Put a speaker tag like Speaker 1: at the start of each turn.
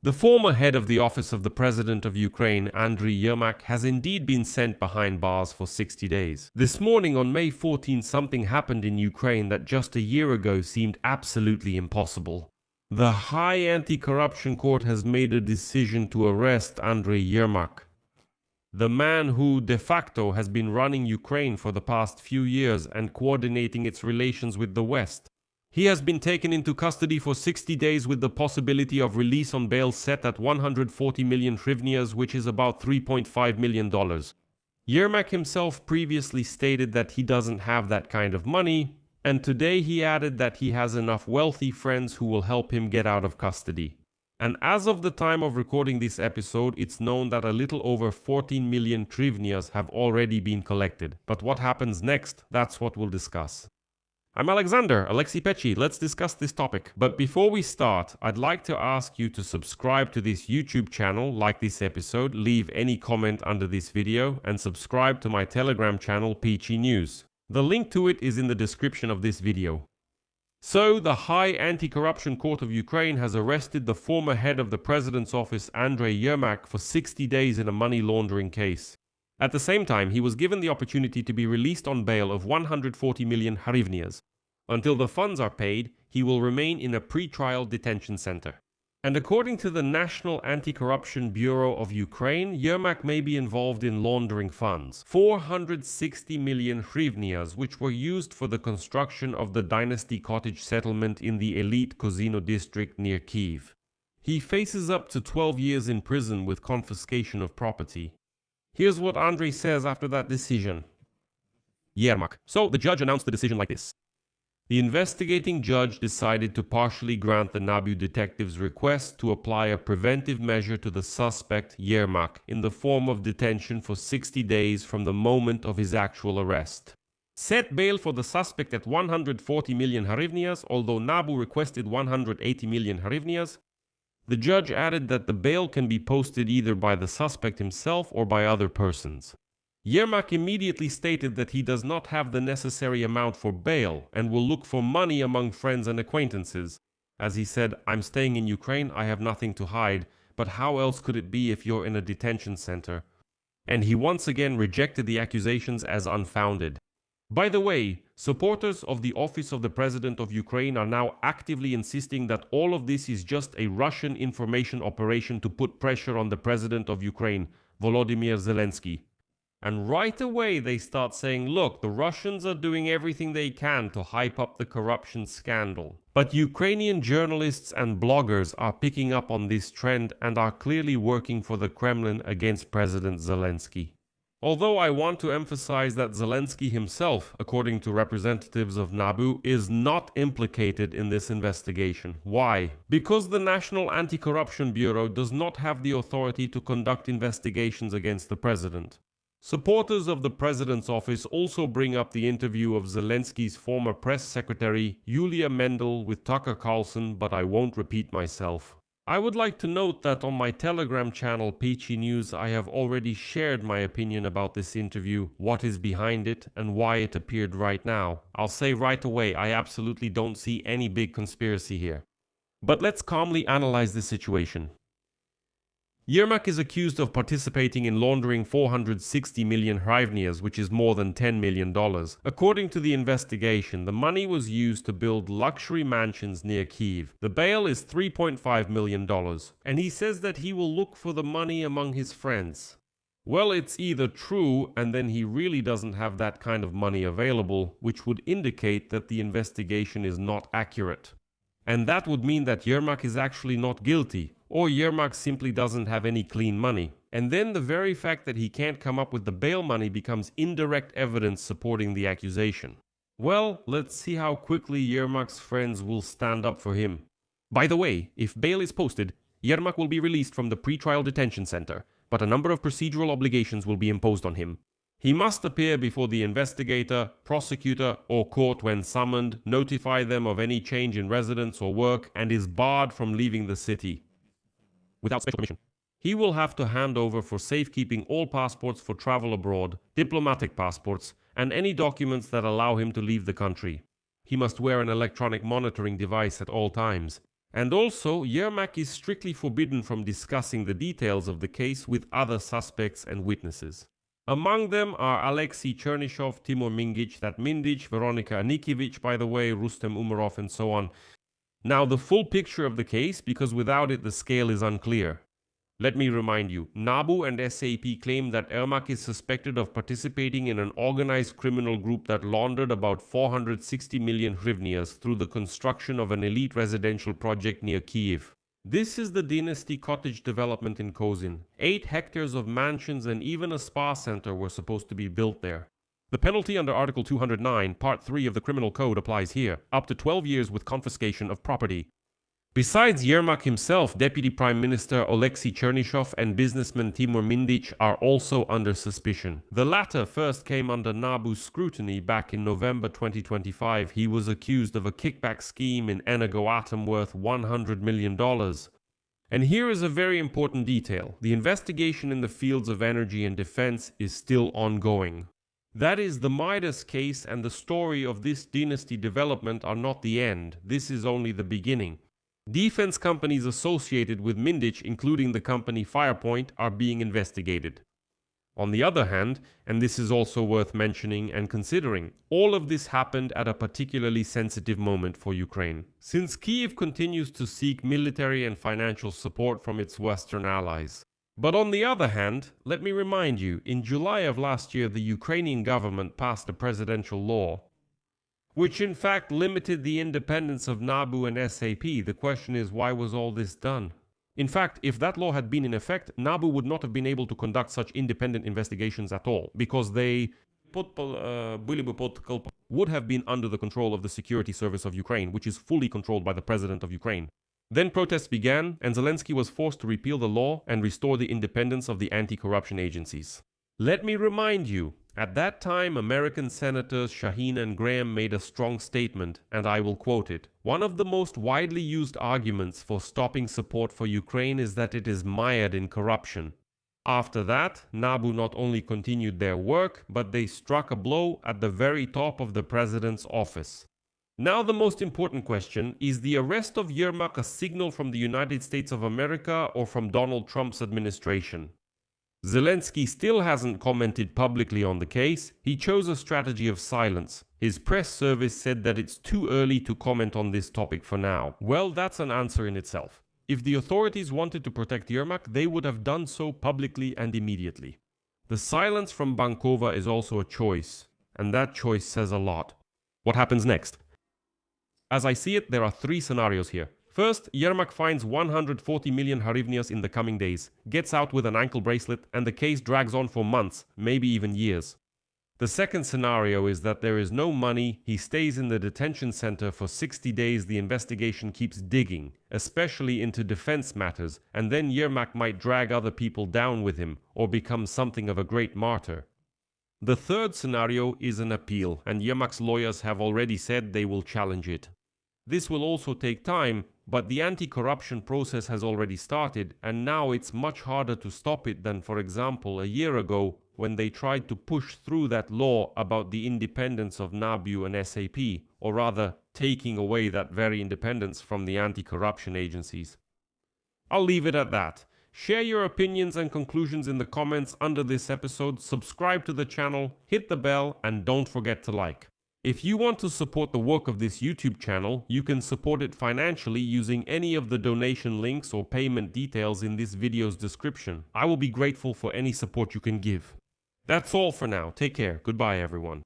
Speaker 1: The former head of the office of the President of Ukraine, Andriy Yermak, has indeed been sent behind bars for 60 days. This morning on May 14, something happened in Ukraine that just a year ago seemed absolutely impossible. The High Anti-Corruption Court has made a decision to arrest Andriy Yermak, the man who de facto has been running Ukraine for the past few years and coordinating its relations with the West. He has been taken into custody for 60 days with the possibility of release on bail set at 140 million hryvnias, which is about $3.5 million. Yermak himself previously stated that he doesn't have that kind of money, and today he added that he has enough wealthy friends who will help him get out of custody. And as of the time of recording this episode, it's known that a little over 14 million hryvnias have already been collected. But what happens next, that's what we'll discuss. I'm Alexander, Alexei Pechi. Let's discuss this topic. But before we start, I'd like to ask you to subscribe to this YouTube channel, like this episode, leave any comment under this video, and subscribe to my Telegram channel, Peachy News. The link to it is in the description of this video. So, the High Anti-Corruption Court of Ukraine has arrested the former head of the President's office, Andriy Yermak, for 60 days in a money laundering case. At the same time, he was given the opportunity to be released on bail of 140 million hryvnias. Until the funds are paid, he will remain in a pre-trial detention center. And according to the National Anti-Corruption Bureau of Ukraine, Yermak may be involved in laundering funds. 460 million hryvnias, which were used for the construction of the Dynasty Cottage settlement in the elite Kozino district near Kyiv. He faces up to 12 years in prison with confiscation of property. Here's what Andrei says after that decision. Yermak. So the judge announced the decision like this. The investigating judge decided to partially grant the NABU detective's request to apply a preventive measure to the suspect, Yermak, in the form of detention for 60 days from the moment of his actual arrest. Set bail for the suspect at 140 million hryvnias, although NABU requested 180 million hryvnias. The judge added that the bail can be posted either by the suspect himself or by other persons. Yermak immediately stated that he does not have the necessary amount for bail and will look for money among friends and acquaintances. As he said, "I'm staying in Ukraine, I have nothing to hide, but how else could it be if you're in a detention center?" And he once again rejected the accusations as unfounded. By the way, supporters of the office of the President of Ukraine are now actively insisting that all of this is just a Russian information operation to put pressure on the President of Ukraine, Volodymyr Zelensky. And right away they start saying, look, the Russians are doing everything they can to hype up the corruption scandal. But Ukrainian journalists and bloggers are picking up on this trend and are clearly working for the Kremlin against President Zelensky. Although I want to emphasize that Zelensky himself, according to representatives of NABU, is not implicated in this investigation. Why? Because the National Anti-Corruption Bureau does not have the authority to conduct investigations against the president. Supporters of the president's office also bring up the interview of Zelensky's former press secretary, Yulia Mendel, with Tucker Carlson, but I won't repeat myself. I would like to note that on my Telegram channel, Peachy News, I have already shared my opinion about this interview, what is behind it, and why it appeared right now. I'll say right away, I absolutely don't see any big conspiracy here. But let's calmly analyze the situation. Yermak is accused of participating in laundering 460 million hryvnias, which is more than $10 million. According to the investigation, the money was used to build luxury mansions near Kyiv. The bail is $3.5 million, and he says that he will look for the money among his friends. Well, it's either true, and then he really doesn't have that kind of money available, which would indicate that the investigation is not accurate. And that would mean that Yermak is actually not guilty, or Yermak simply doesn't have any clean money. And then the very fact that he can't come up with the bail money becomes indirect evidence supporting the accusation. Well, let's see how quickly Yermak's friends will stand up for him. By the way, if bail is posted, Yermak will be released from the pre-trial detention center, but a number of procedural obligations will be imposed on him. He must appear before the investigator, prosecutor, or court when summoned, notify them of any change in residence or work, and is barred from leaving the city without special permission. He will have to hand over for safekeeping all passports for travel abroad, diplomatic passports, and any documents that allow him to leave the country. He must wear an electronic monitoring device at all times. And also, Yermak is strictly forbidden from discussing the details of the case with other suspects and witnesses. Among them are Alexei Chernyshov, Timur Mindic, Veronika Anikievich, by the way, Rustem Umarov, and so on. Now, the full picture of the case, because without it the scale is unclear. Let me remind you, NABU and SAP claim that Ermak is suspected of participating in an organized criminal group that laundered about 460 million hryvnias through the construction of an elite residential project near Kyiv. This is the Dynasty Cottage development in Kozin. 8 hectares of mansions and even a spa center were supposed to be built there. The penalty under Article 209, Part 3 of the Criminal Code applies here, up to 12 years with confiscation of property. Besides Yermak himself, Deputy Prime Minister Alexei Chernyshov and businessman Timur Mindic are also under suspicion. The latter first came under NABU's scrutiny back in November 2025. He was accused of a kickback scheme in Energoatom worth $100 million. And here is a very important detail. The investigation in the fields of energy and defense is still ongoing. That is, the Midas case and the story of this dynasty development are not the end. This is only the beginning. Defense companies associated with Mindic, including the company Firepoint, are being investigated. On the other hand, and this is also worth mentioning and considering, all of this happened at a particularly sensitive moment for Ukraine, since Kyiv continues to seek military and financial support from its Western allies. But on the other hand, let me remind you, in July of last year, the Ukrainian government passed a presidential law which in fact limited the independence of NABU and SAP. The question is, why was all this done? In fact, if that law had been in effect, NABU would not have been able to conduct such independent investigations at all, because they would have been under the control of the Security Service of Ukraine, which is fully controlled by the President of Ukraine. Then protests began, and Zelensky was forced to repeal the law and restore the independence of the anti-corruption agencies. Let me remind you, at that time, American Senators Shaheen and Graham made a strong statement, and I will quote it. One of the most widely used arguments for stopping support for Ukraine is that it is mired in corruption. After that, NABU not only continued their work, but they struck a blow at the very top of the president's office. Now the most important question, is the arrest of Yermak a signal from the United States of America or from Donald Trump's administration? Zelensky still hasn't commented publicly on the case. He chose a strategy of silence. His press service said that it's too early to comment on this topic for now. Well, that's an answer in itself. If the authorities wanted to protect Yermak, they would have done so publicly and immediately. The silence from Bankova is also a choice, and that choice says a lot. What happens next? As I see it, there are 3 scenarios here. First, Yermak finds 140 million hryvnias in the coming days, gets out with an ankle bracelet, and the case drags on for months, maybe even years. The second scenario is that there is no money, he stays in the detention center for 60 days, the investigation keeps digging, especially into defense matters, and then Yermak might drag other people down with him, or become something of a great martyr. The third scenario is an appeal, and Yermak's lawyers have already said they will challenge it. This will also take time, but the anti-corruption process has already started, and now it's much harder to stop it than, for example, a year ago when they tried to push through that law about the independence of NABU and SAP, or rather, taking away that very independence from the anti-corruption agencies. I'll leave it at that. Share your opinions and conclusions in the comments under this episode, subscribe to the channel, hit the bell, and don't forget to like. If you want to support the work of this YouTube channel, you can support it financially using any of the donation links or payment details in this video's description. I will be grateful for any support you can give. That's all for now. Take care. Goodbye, everyone.